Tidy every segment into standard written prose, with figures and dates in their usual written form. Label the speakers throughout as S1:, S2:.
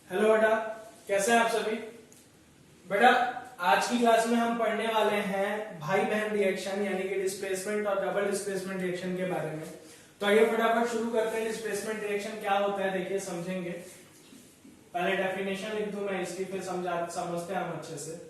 S1: Hello बेटा, कैसे हैं आप सभी। बेटा, आज की क्लास में हम पढ़ने वाले हैं भाई बहन रिएक्शन यानी कि डिस्प्लेसमेंट और डबल डिस्प्लेसमेंट रिएक्शन के बारे में। तो आइए फटाफट शुरू करते हैं। डिस्प्लेसमेंट रिएक्शन क्या होता है देखिए, समझेंगे। पहले डेफिनेशन लिख दूं मैं इसकी, फिर समझते हैं हम अच्छे से।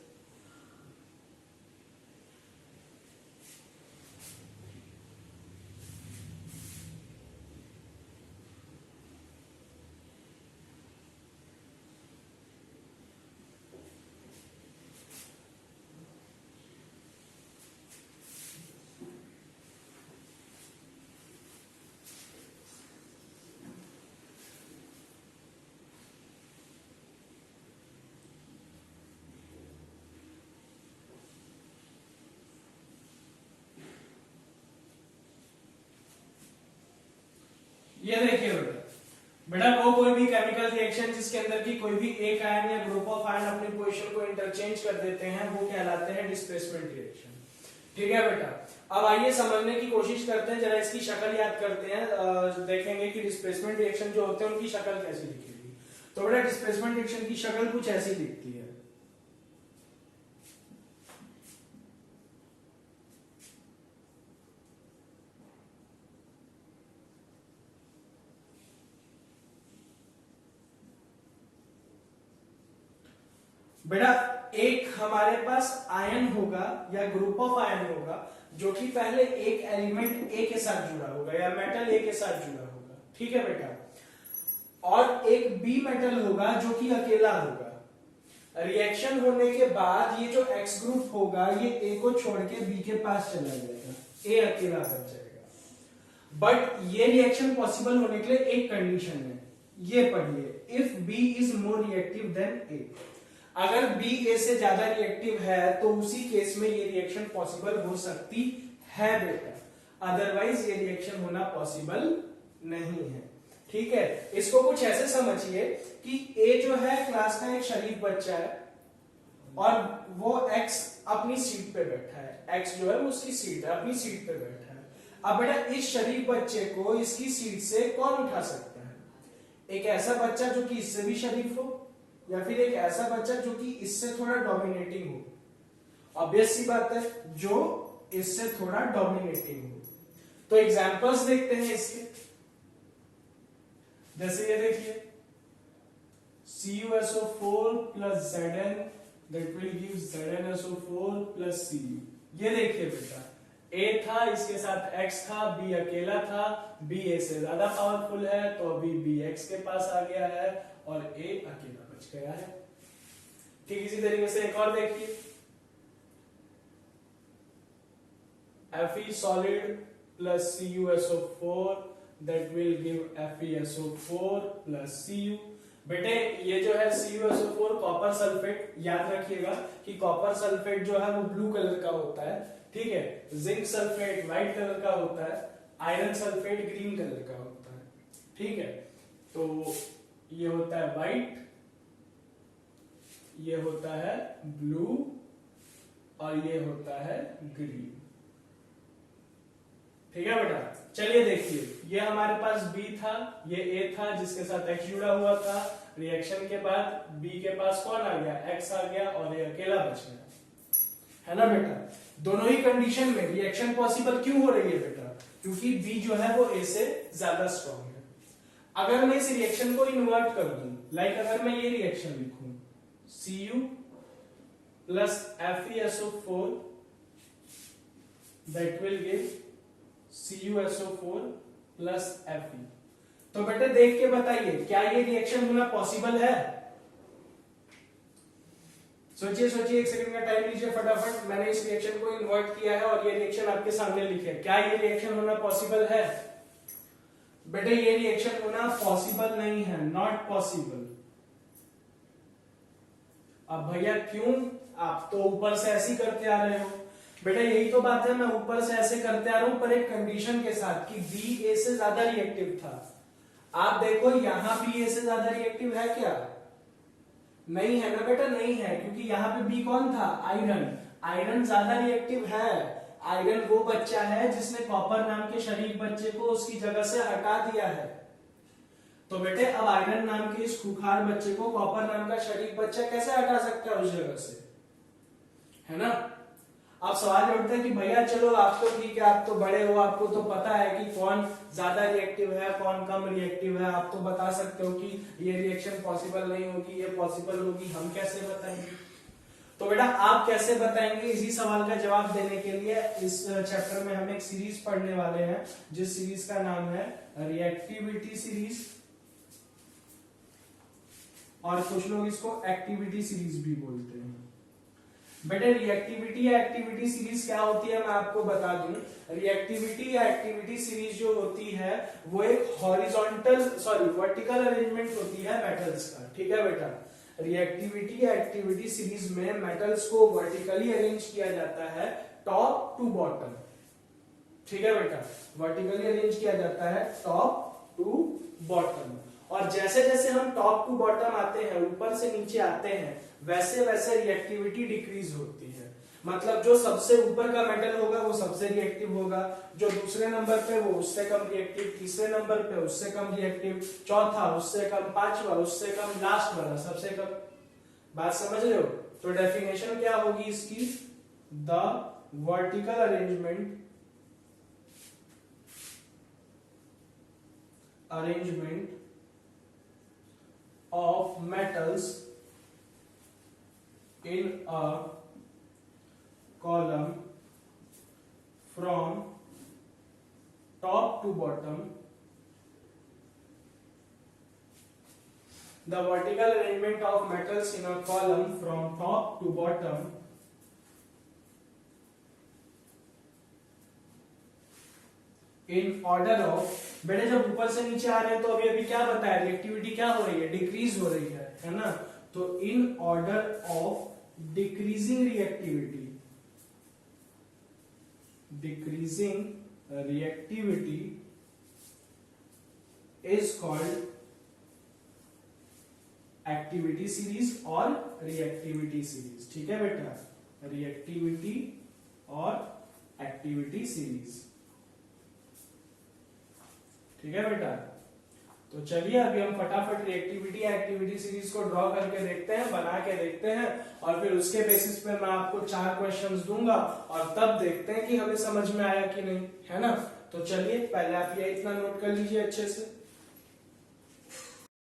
S1: ये देखिए बेटा, वो कोई भी केमिकल रिएक्शन जिसके अंदर की कोई भी एक आयन या ग्रुप ऑफ आयन अपनी पोजीशन को इंटरचेंज कर देते हैं वो कहलाते हैं डिस्प्लेसमेंट रिएक्शन। ठीक है बेटा, अब आइए समझने की कोशिश करते हैं। जरा इसकी शक्ल याद करते हैं, देखेंगे कि डिस्प्लेसमेंट रिएक्शन जो होते हैं उनकी शक्ल कैसी दिखेगी। तो बेटा, डिस्प्लेसमेंट रिएक्शन की शक्ल कुछ ऐसी दिखती है। बेटा, एक हमारे पास आयन होगा या ग्रुप ऑफ आयन होगा जो कि पहले एक एलिमेंट ए के साथ जुड़ा होगा या मेटल ए के साथ जुड़ा होगा। ठीक है बेटा, और एक बी मेटल होगा जो कि अकेला होगा। रिएक्शन होने के बाद ये जो एक्स ग्रुप होगा ये ए को छोड़ के बी के पास चला जाएगा, ए अकेला बच जाएगा। बट ये रिएक्शन पॉसिबल होने के लिए एक कंडीशन है, ये पढ़िए, if B is more reactive than A. अगर बी ए से ज्यादा रिएक्टिव है तो उसी केस में ये रिएक्शन पॉसिबल हो सकती है बेटा, अदरवाइज ये रिएक्शन होना पॉसिबल नहीं है। ठीक है, इसको कुछ ऐसे समझिए कि ए जो है क्लास का एक शरीफ बच्चा है और वो एक्स अपनी सीट पे बैठा है। एक्स जो है वो उसकी सीट है, अपनी सीट पे बैठा है। अब बेटा, इस शरीफ बच्चे को इसकी सीट से कौन उठा सकता है? एक ऐसा बच्चा जो कि इससे भी शरीफ हो या फिर एक ऐसा बच्चा जो कि इससे थोड़ा डोमिनेटिंग हो। ऑब्वियस सी बात है, जो इससे थोड़ा डोमिनेटिंग हो। तो एग्जांपल्स देखते हैं इसके। जैसे ये देखिए, CuSO4 plus Zn that will give ZnSO4 plus Cu। ये देखिए बेटा, A था, इसके साथ X था, B अकेला था, B A से ज्यादा पावरफुल है तो अभी B X के पास आ गया है और A अकेला बच गया है। ठीक इसी तरीके से एक और देखिए, Fe solid plus CuSO4 that will give FeSO4 plus Cu। बेटे, ये जो है CuSO4 कॉपर सल्फेट, याद रखिएगा कि कॉपर सल्फेट जो है वो ब्लू कलर का होता है। ठीक है, जिंक सल्फेट व्हाइट कलर का होता है, आयरन सल्फेट ग्रीन कलर का होता है। ठीक है, तो ये होता है व्हाइट, ये होता है ब्लू और ये होता है ग्रीन। ठीक है बेटा, चलिए देखिए, ये हमारे पास B था, ये A था जिसके साथ X जुड़ा हुआ था। रिएक्शन के बाद B के पास कौन आ गया? X आ गया और ये अकेला बच गया, है ना बेटा। दोनों ही कंडीशन में रिएक्शन पॉसिबल क्यों हो रही है बेटा? क्योंकि B जो है वो A से ज्यादा स्ट्रॉन्ग है। अगर मैं इस रिएक्शन को इन्वर्ट कर दूं, लाइक अगर मैं ये रिएक्शन लिखूं, Cu plus FeSO4 that will give CuSO4 plus Fe। तो बेटे देख के बताइए, क्या ये रिएक्शन होना पॉसिबल है? सोचिए सोचिए, एक सेकंड का टाइम लीजिए फटाफट। मैंने इस रिएक्शन को इन्वर्ट किया है और ये रिएक्शन आपके सामने लिखे, क्या ये रिएक्शन होना पॉसिबल है? बेटे, ये रिएक्शन होना पॉसिबल नहीं है, नॉट पॉसिबल। अब भैया क्यों? आप तो ऊपर से ऐसे ही करते आ रहे हो। बेटा, यही तो बात है, मैं ऊपर से ऐसे करते आ रहा हूं पर एक कंडीशन के साथ कि बी ए से ज्यादा रिएक्टिव था। आप देखो यहां भी ए से ज्यादा रिएक्टिव है क्या? नहीं है ना बेटा, नहीं है, क्योंकि यहां पे बी कौन था? आयरन। आयरन ज्यादा रिएक्टिव है। आयरन वो बच्चा है जिसने कॉपर नाम के शरीफ बच्चे को उसकी जगह से हटा दिया है। तो बेटे अब आयरन नाम के इस खूंखार बच्चे को कॉपर नाम का शरीफ बच्चा कैसे हटा सकता है उस जगह से, है ना। अब सवाल उठता है कि भैया चलो आप तो ठीक है, आप तो बड़े हो, आपको तो पता है कि कौन ज्यादा रिएक्टिव है कौन कम रिएक्टिव है, आप तो बता सकते हो कि ये रिएक्शन पॉसिबल नहीं होगी ये पॉसिबल होगी, हम कैसे बताएंगे। तो बेटा आप कैसे बताएंगे, इसी सवाल का जवाब देने के लिए इस चैप्टर में हम एक सीरीज पढ़ने वाले हैं जिस सीरीज का नाम है रिएक्टिविटी सीरीज, और कुछ लोग इसको एक्टिविटी सीरीज भी बोलते हैं। बेटे रिएक्टिविटी या एक्टिविटी सीरीज क्या होती है मैं आपको बता दूं। रिएक्टिविटी या एक्टिविटी सीरीज जो होती है वो एक वर्टिकल अरेंजमेंट होती है मेटल्स का, ठीक है बेटा। रिएक्टिविटी या एक्टिविटी सीरीज में मेटल्स को वर्टिकली अरेंज किया जाता है टॉप टू बॉटम, ठीक है बेटा, वर्टिकली अरेंज किया जाता है टॉप टू बॉटम। और जैसे जैसे हम टॉप टू बॉटम आते हैं, ऊपर से नीचे आते हैं, वैसे वैसे रिएक्टिविटी डिक्रीज होती है। मतलब जो सबसे ऊपर का मेटल होगा वो सबसे रिएक्टिव होगा, जो दूसरे नंबर पे वो उससे कम रिएक्टिव, तीसरे नंबर पे उससे कम रिएक्टिव, चौथा उससे कम, पांचवा उससे कम, लास्ट वाला सबसे कम। बात समझ रहे हो। तो डेफिनेशन क्या होगी इसकी, the vertical arrangement of metals in a column from top to bottom. The vertical arrangement of metals in a column from top to bottom in order of, बेटे जब ऊपर से नीचे आ रहे हैं तो अभी अभी क्या बताया, रिएक्टिविटी क्या हो रही है, डिक्रीज हो रही है ना। तो in order of decreasing reactivity is called activity series और रिएक्टिविटी सीरीज, ठीक है बेटा, रिएक्टिविटी और एक्टिविटी सीरीज, ठीक है बेटा। तो चलिए अभी हम फटाफट रिएक्टिविटी या एक्टिविटी सीरीज को ड्रॉ करके देखते हैं, बना के देखते हैं, और फिर उसके बेसिस पे मैं आपको 4 क्वेश्चंस दूंगा और तब देखते हैं कि हमें समझ में आया कि नहीं, है ना। तो चलिए पहले आप ये इतना नोट कर लीजिए अच्छे से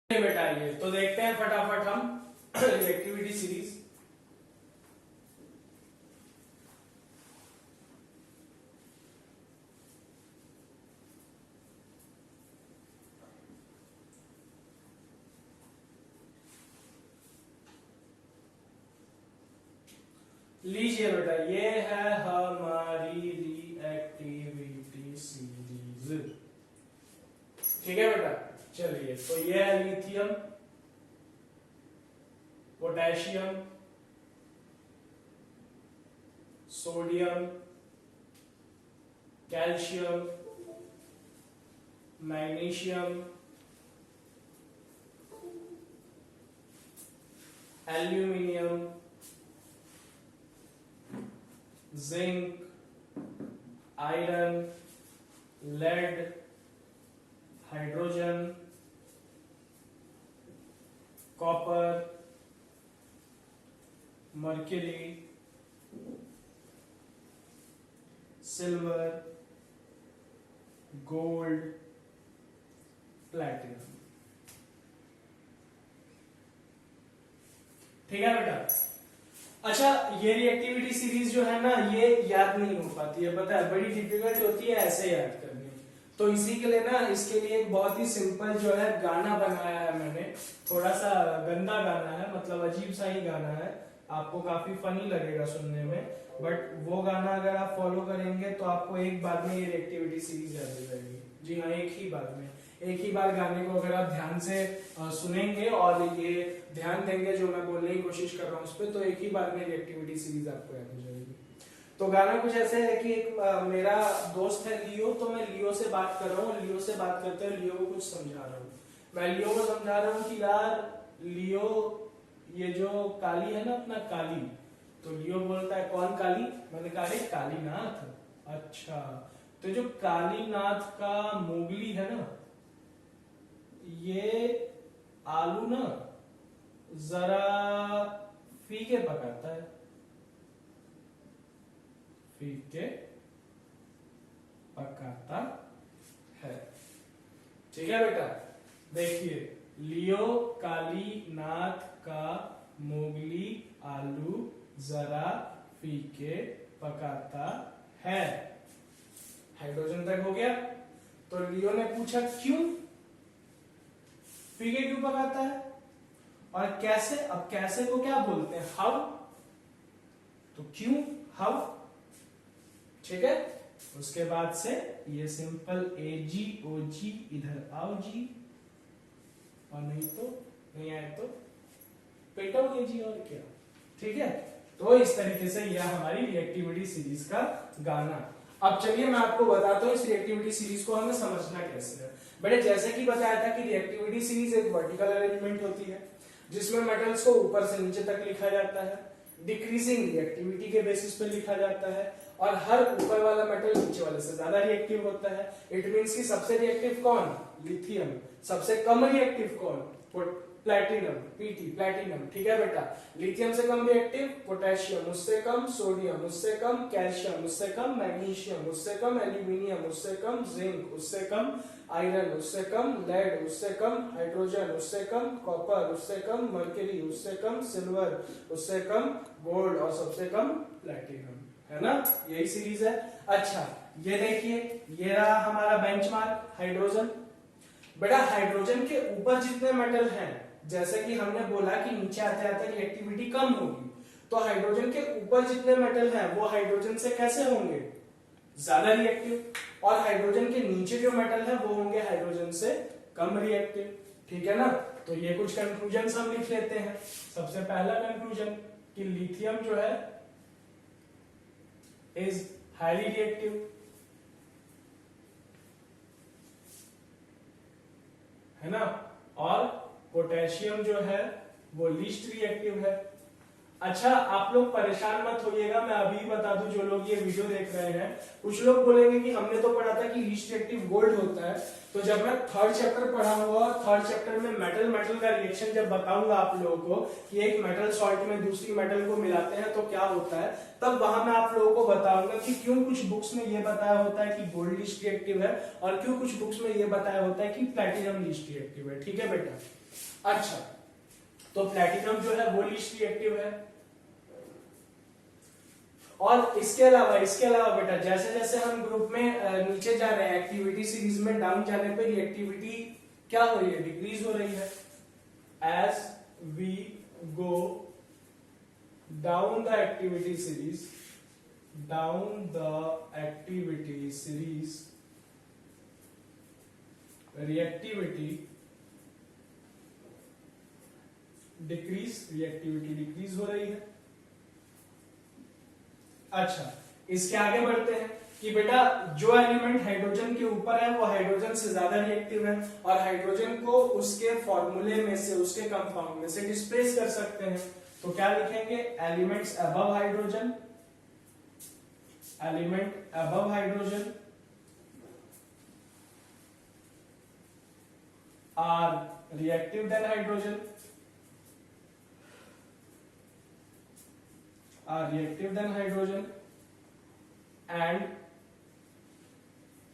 S1: बेटा। ये तो देखते हैं फटाफट हम रिएक्टिविटी सीरीज। लीजिए बेटा, ये है हमारी रिएक्टिविटी सीरीज, ठीक है बेटा। चलिए तो ये है lithium, potassium, sodium, calcium, magnesium, aluminium, zinc, iron, lead, hydrogen, copper, mercury, silver, gold, platinum, ठीक है बेटा। अच्छा, ये रिएक्टिविटी सीरीज जो है ना ये याद नहीं हो पाती है, पता है, बड़ी डिफिकल्ट होती है ऐसे याद करनी। तो इसी के लिए ना इसके लिए एक बहुत ही सिंपल जो है गाना बनाया है मैंने, थोड़ा सा गंदा गाना है, मतलब अजीब सा ही गाना है, आपको काफी फनी लगेगा सुनने में, बट वो गाना अगर आप फॉलो करेंगे तो आपको एक बार में ये रिएक्टिविटी सीरीज याद हो जाएगी। जी हाँ, एक ही बार में, एक ही बार गाने को अगर आप ध्यान से सुनेंगे और ये ध्यान देंगे जो मैं बोलने की कोशिश कर रहा हूँ उस पर, तो एक ही बार में रिएक्टिविटी सीरीज आपको याद हो जाएगी। तो गाना कुछ ऐसे है कि एक मेरा दोस्त है लियो, तो मैं लियो से बात कर रहा हूँ, लियो से बात करते हुए लियो को कुछ समझा रहा हूँ। मैं लियो को समझा रहा हूँ कि यार लियो, ये जो काली है ना अपना काली, तो लियो बोलता है कौन काली, मैंने कहा अरे कालीनाथ, अच्छा तो जो कालीनाथ का मोगली है ना, ये आलू ना जरा फीके पकाता है, फीके पकाता है। ठीक है बेटा, देखिए लियो काली नाथ का मोगली आलू जरा फीके पकाता है। हाइड्रोजन तक हो गया। तो लियो ने पूछा क्यों, फीके क्यों पकाता है और कैसे। अब कैसे को क्या बोलते हैं, हाउ। तो क्यों, हाउ। ठीक है, उसके बाद से ये सिंपल AG OG इधर आओ जी, और नहीं तो नहीं आए तो पेटोगे जी, और क्या। ठीक है, तो इस तरीके से यह हमारी रिएक्टिविटी सीरीज का गाना। अब चलिए मैं आपको बताता हूँ इस रिएक्टिविटी सीरीज को हमें समझना कैसे है। बेटे जैसे कि बताया था कि रिएक्टिविटी सीरीज एक वर्टिकल अरेंजमेंट होती है जिसमें मेटल्स को ऊपर से नीचे तक लिखा जाता है, डिक्रीजिंग रिएक्टिविटी के बेसिस पे लिखा जाता है, और हर ऊपर वाला मेटल नीचे वाले से ज्यादा रिएक्टिव होता है। इट मींस कि सबसे रिएक्टिव कौन, लिथियम। सबसे कम रिएक्टिव कौन, प्लैटिनम, पीटी, प्लैटिनम। ठीक है बेटा, लिथियम से कम रिएक्टिव पोटेशियम, उससे कम सोडियम, उससे कम कैल्शियम, उससे कम मैग्नीशियम, उससे कम एल्यूमिनियम, उससे कम जिंक, उससे कम आयरन, उससे कम लेड, उससे कम हाइड्रोजन, उससे कम कॉपर, उससे कम मर्क्यूरी, उससे कम सिल्वर, उससे कम गोल्ड, और सबसे कम प्लैटिनम। है ना, यही सीरीज है। अच्छा ये देखिए, ये रहा हमारा बेंचमार्क हाइड्रोजन। बेटा हाइड्रोजन के ऊपर जितने मेटल हैं, जैसे कि हमने बोला कि नीचे आते आते रिएक्टिविटी कम होगी, तो हाइड्रोजन के ऊपर जितने मेटल हैं वो हाइड्रोजन से कैसे होंगे, ज्यादा रिएक्टिव, और हाइड्रोजन के नीचे जो मेटल है वो होंगे हाइड्रोजन से कम रिएक्टिव। ठीक है ना, तो ये कुछ कंक्लूजन हम लिख लेते हैं। सबसे पहला कंक्लूजन कि लिथियम जो है इज हाईली रिएक्टिव, है ना, और पोटेशियम जो है वो लीस्ट रिएक्टिव है। अच्छा आप लोग परेशान मत होइएगा, मैं अभी बता दूं, जो लोग ये वीडियो देख रहे हैं, कुछ लोग बोलेंगे कि हमने तो पढ़ा था कि लीस्ट रिएक्टिव गोल्ड होता है। तो जब मैं थर्ड चैप्टर पढ़ा हुआ, थर्ड चैप्टर में मेटल मेटल का रिएक्शन जब बताऊंगा आप लोगों को कि एक मेटल सॉल्ट में दूसरी मेटल को मिलाते हैं तो क्या होता है, तब वहां मैं आप लोगों को बताऊंगा कि क्यों कुछ बुक्स में ये बताया होता है कि गोल्ड लीस्ट रिएक्टिव है और क्यों कुछ बुक्स में ये बताया होता है कि प्लैटिनम लीस्ट रिएक्टिव है। ठीक है बेटा। अच्छा तो प्लैटिनम जो है वो लीस्ट रिएक्टिव है। और इसके अलावा बेटा जैसे जैसे हम ग्रुप में नीचे जा रहे हैं, एक्टिविटी सीरीज में डाउन जाने पे रिएक्टिविटी क्या हो रही है, डिक्रीज हो रही है। As we go down the activity series, reactivity decrease हो रही है। अच्छा इसके आगे बढ़ते हैं कि बेटा जो एलिमेंट हाइड्रोजन के ऊपर है वो हाइड्रोजन से ज्यादा रिएक्टिव है, और हाइड्रोजन को उसके फॉर्मूले में से, उसके कंपाउंड में से डिस्प्लेस कर सकते हैं। तो क्या लिखेंगे, elements above hydrogen, element above hydrogen are reactive than hydrogen, and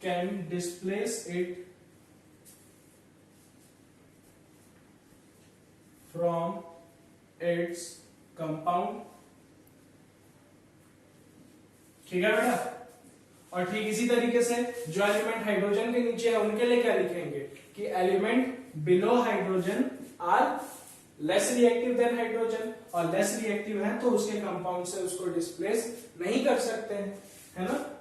S1: can displace it from its compound। ठीक है बेटा। और ठीक इसी तरीके से जो एलिमेंट हाइड्रोजन के नीचे है उनके लिए क्या लिखेंगे कि element below hydrogen are less reactive than hydrogen, और लेस रिएक्टिव है तो उसके कंपाउंड से उसको डिस्प्लेस नहीं कर सकते हैं, है ना।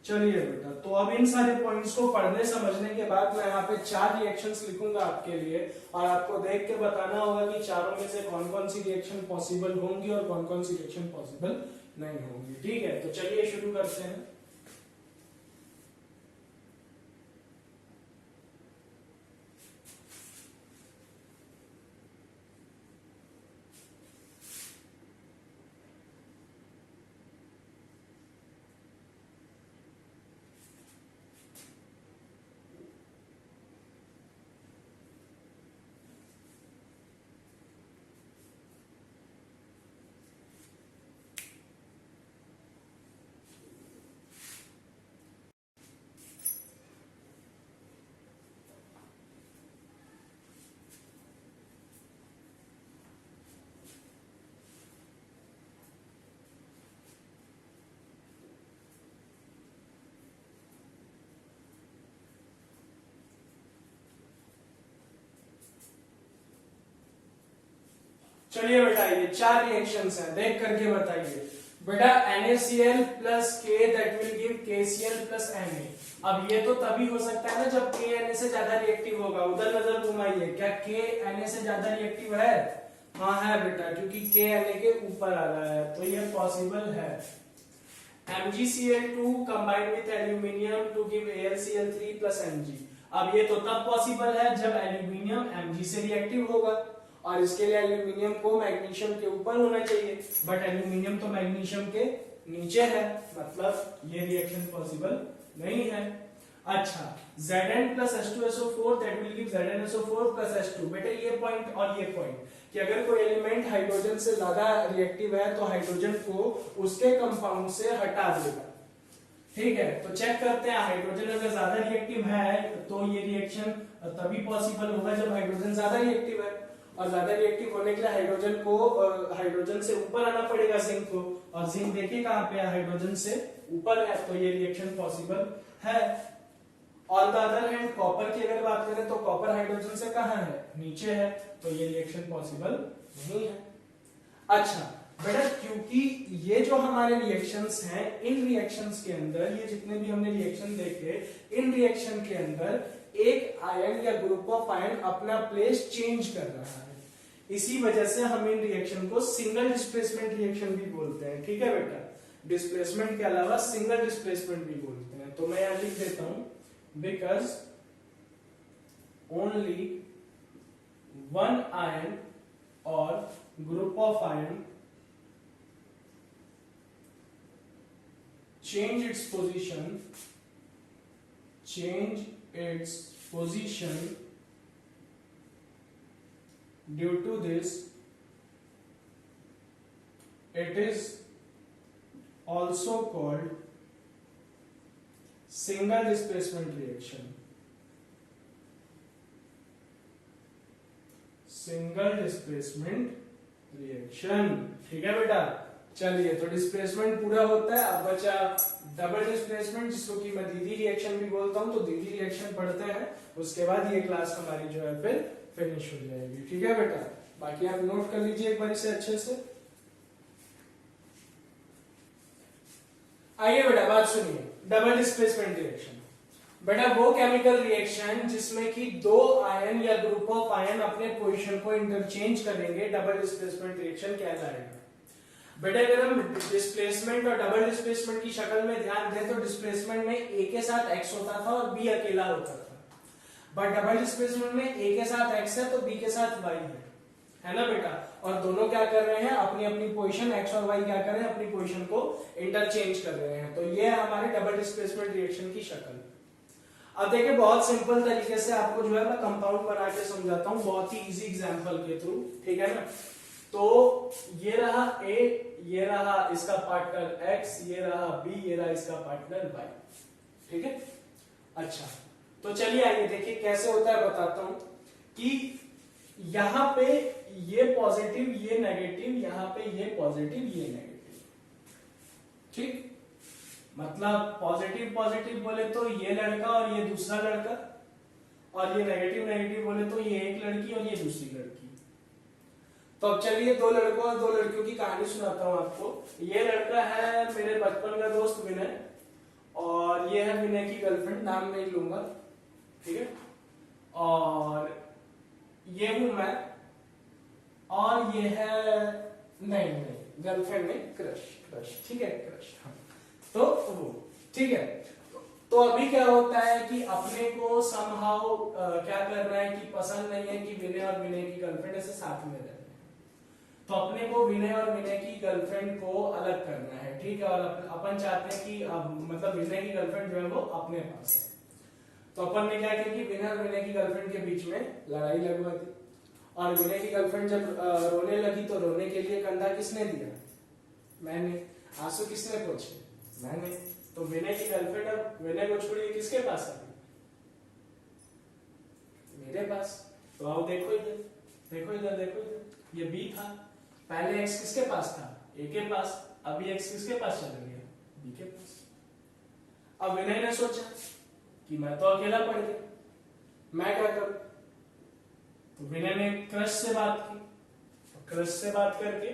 S1: चलिए बेटा, तो अब इन सारे पॉइंट्स को पढ़ने समझने के बाद मैं यहाँ पे 4 रिएक्शंस लिखूंगा आपके लिए, और आपको देख के बताना होगा कि चारों में से कौन कौन सी रिएक्शन पॉसिबल होंगी और कौन कौन सी रिएक्शन पॉसिबल नहीं होंगी। ठीक है, तो चलिए शुरू करते हैं। चलिए बेटा, ये 4 रिएक्शंस हैं, देख करके बताइए बेटा। NaCl plus K that will give KCl plus Na। अब ये तो तभी हो सकता है ना जब K Na से ज्यादा रिएक्टिव होगा। उधर नजर घुमाइए, क्या K Na से ज्यादा रिएक्टिव है? हाँ है बेटा, क्योंकि K Na के ऊपर आ रहा है, तो ये पॉसिबल है। MgCl2 combined with aluminium to give AlCl3 plus Mg। अब ये तो तब पॉसिबल है जब एल्यूमिनियम Mg से रिएक्टिव होगा, और इसके लिए एल्यूमिनियम को मैग्नीशियम के ऊपर होना चाहिए, बट एल्यूमिनियम तो मैग्नीशियम के नीचे है, मतलब ये रिएक्शन पॉसिबल नहीं है। अच्छा, Zn plus H2SO4 that will give ZnSO4 plus H2। बेटे ये पॉइंट और ये पॉइंट कि अगर कोई एलिमेंट हाइड्रोजन से ज्यादा रिएक्टिव है तो हाइड्रोजन को उसके कंपाउंड से हटा देगा। ठीक है, तो चेक करते हैं। हाइड्रोजन अगर ज्यादा रिएक्टिव है तो ये रिएक्शन तभी पॉसिबल होगा जब हाइड्रोजन ज्यादा रिएक्टिव है, और ज्यादा रिएक्टिव होने के लिए हाइड्रोजन को हाइड्रोजन से ऊपर आना पड़ेगा जिंक को, और जिंक देखिए कहां पे है, हाइड्रोजन से ऊपर है, तो ये रिएक्शन पॉसिबल है। On the other hand copper की अगर बात करें तो कॉपर हाइड्रोजन से कहां है, नीचे है, तो ये रिएक्शन पॉसिबल नहीं है। अच्छा बेटा, क्योंकि ये जो हमारे रिएक्शंस हैं, इन रिएक्शंस के अंदर ये जितने भी हमने रिएक्शन देखे, इन रिएक्शन के अंदर एक आयन या ग्रुप ऑफ आयन अपना प्लेस चेंज कर रहा है, इसी वजह से हम इन रिएक्शन को सिंगल डिस्प्लेसमेंट रिएक्शन भी बोलते हैं। ठीक है बेटा, डिस्प्लेसमेंट के अलावा सिंगल डिस्प्लेसमेंट भी बोलते हैं। तो मैं यहां लिख देता हूं, बिकॉज ओनली वन आयन और group of ion change its position due to this it is also called single displacement reaction। Single displacement reaction. ठीक है बेटा, चलिए तो डिस्प्लेसमेंट पूरा होता है। अब बचा डबल डिस्प्लेसमेंट, जिसको कि मैं दीदी रिएक्शन भी बोलता हूं। तो दीदी रिएक्शन पढ़ते हैं, उसके बाद ये क्लास हमारी जो है फिर फिनिश हो जाएगी। ठीक है बेटा, बाकी आप नोट कर लीजिए एक बार इसे अच्छे से। आइए बेटा बात सुनिए, डबल डिस्प्लेसमेंट रिएक्शन। बेटा वो केमिकल रिएक्शन जिसमें कि दो आयन या ग्रुप ऑफ आयन अपने पोजीशन को इंटरचेंज करेंगे, डबल डिस्प्लेसमेंट रिएक्शन कहलाएगा। बेटा अगर हम डिस्प्लेसमेंट और डबल डिस्प्लेसमेंट की शक्ल में ध्यान दें तो डिस्प्लेसमेंट में ए के साथ एक्स होता था और बी अकेला होता था, बट डबल डिस्प्लेसमेंट में ए के साथ एक्स है तो बी के साथ वाई है ना बेटा। और दोनों क्या कर रहे हैं, अपनी अपनी पोजीशन, एक्स और वाई क्या कर रहे हैं, अपनी पोजीशन को इंटरचेंज कर रहे हैं। तो ये है हमारे डबल डिस्प्लेसमेंट रिएक्शन की शक्ल। अब देखिए बहुत सिंपल तरीके से आपको जो है मैं कंपाउंड बना के समझाता हूं, बहुत ही इजी एग्जांपल के थ्रू। ठीक है ना, तो ये रहा ए, ये रहा इसका पार्टनर एक्स, ये रहा बी, ये रहा इसका पार्टनर वाई। ठीक है, अच्छा तो चलिए आइए देखिए कैसे होता है, बताता हूं कि यहां पे ये पॉजिटिव ये नेगेटिव, यहां पे ये पॉजिटिव ये नेगेटिव। ठीक, मतलब पॉजिटिव पॉजिटिव बोले तो ये लड़का और ये दूसरा लड़का, और ये नेगेटिव नेगेटिव बोले तो ये एक लड़की और ये दूसरी लड़की। तो अब चलिए दो लड़कों और दो लड़कियों की कहानी सुनाता हूं आपको। ये लड़का है मेरे बचपन का दोस्त विनय, और और ये है विनय की गर्लफ्रेंड, नाम नहीं लूंगा, ठीक है। और ये हूं मैं, और ये है नहीं गर्लफ्रेंड नहीं, क्रश, ठीक है, क्रश। हाँ, तो वो ठीक है। तो अभी क्या होता है कि अपने को समहाउ क्या करना है कि पसंद नहीं है कि विनय और विनय की गर्लफ्रेंड ऐसे साथ में रहे, तो अपने को विनय और विनय की गर्लफ्रेंड को अलग करना है, ठीक है। और अपन चाहते हैं कि मतलब विनय की गर्लफ्रेंड जो है वो अपने पास है। तो अपन ने क्या किया कि विनय और विनय की गर्लफ्रेंड के बीच में लड़ाई लगवा दी, और विनय की गर्लफ्रेंड जब रोने लगी तो रोने के लिए कंधा किसने दिया? मैंने। आंसू किसने पोंछे? मैंने। तो विनय की गर्लफ्रेंड अब विनय को छोड़ के किसके पास आ गई? मेरे पास। तो आओ देखो इधर, देखो इधर, देखो इधर, ये बी था, पहले एक्स किसके पास था? ए के पास, अभी एक्स किसके पास चला गया? बी के पास। अब विनय ने सोचा कि मैं तो अकेला पड़ गया, मैं क्या करूं? तो विनय ने क्रश से बात की, क्रश से बात करके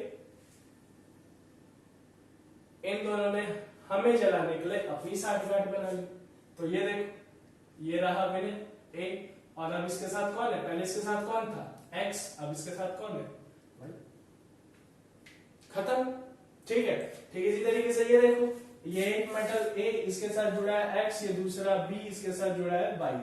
S1: इन दोनों ने हमें जलाने के लिए अपनी साठगांठ बना ली। तो ये देखो, ये रहा विनय ए, और अब इसके साथ कौन है? पहले इसके साथ कौन था? एक्स, अब इसके साथ कौन है? भाई। खत्म, ठीक है। ठीक इसी तरीके से ये देखो, ये एक मेटल ए इसके साथ जुड़ा है एक्स, ये दूसरा बी इसके साथ जुड़ा है वाई।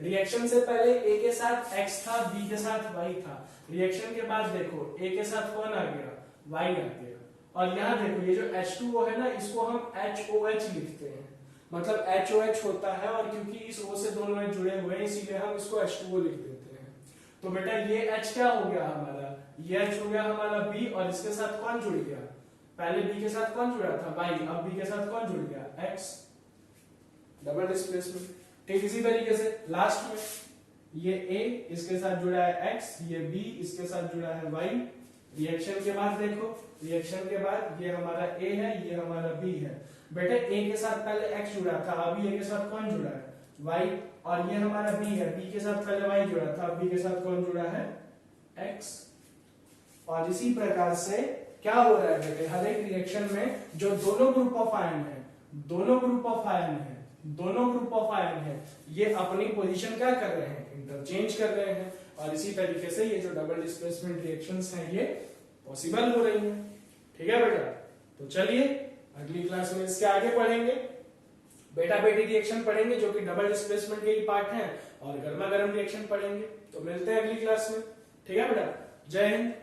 S1: रिएक्शन से पहले ए के साथ एक्स था, बी के साथ वाई था। रिएक्शन के बाद देखो ए के साथ कौन आ गया? वाई आ गया। और यहाँ देखो ये जो H2O है ना, इसको हम HOH लिखते हैं, मतलब HOH होता है, और क्योंकि इस O से दोनों में जुड़े हुए हैं इसीलिए हम इसको H2O लिख देते हैं। तो बेटा ये H क्या हो गया हमारा? ये H हो गया हमारा B, और इसके साथ कौन जुड़ गया? पहले B के साथ कौन जुड़ा था? Y, अब B के साथ कौन जुड़ गया? X, double displacement. ठीक इसी तरीके से लास्ट में ये A इसके साथ जुड़ा है X, ये B इसके साथ जुड़ा है Y। रिएक्शन के बाद देखो, रिएक्शन के बाद ये हमारा A है, ये हमारा B है। बेटे A के साथ पहले X जुड़ा था, अभी A के साथ कौन जुड़ा है? Y, और ये हमारा B है, B के साथ पहले Y जुड़ा था, अब B के साथ कौन जुड़ा है? X। और इसी प्रकार से क्या हो रहा है बेटे, हर एक रिएक्शन में जो दोनों ग्रुप ऑफ आयन है, दोनों ग्रुप ऑफ आयन है, दोनों ग्रुप ऑफ आयन है, ये अपनी पोजीशन क्या कर रहे हैं? इंटरचेंज कर रहे हैं। और इसी तरीके से ये जो डबल डिस्प्लेसमेंट रिएक्शंस हैं ये पॉसिबल हो रही हैं। ठीक है बेटा, तो चलिए अगली क्लास में इसके आगे पढ़ेंगे, बेटा बेटी रिएक्शन पढ़ेंगे जो कि डबल डिस्प्लेसमेंट के ही पार्ट हैं, और गर्मा गर्म रिएक्शन पढ़ेंगे। तो मिलते हैं अगली क्लास में, ठीक है बेटा, जय हिंद।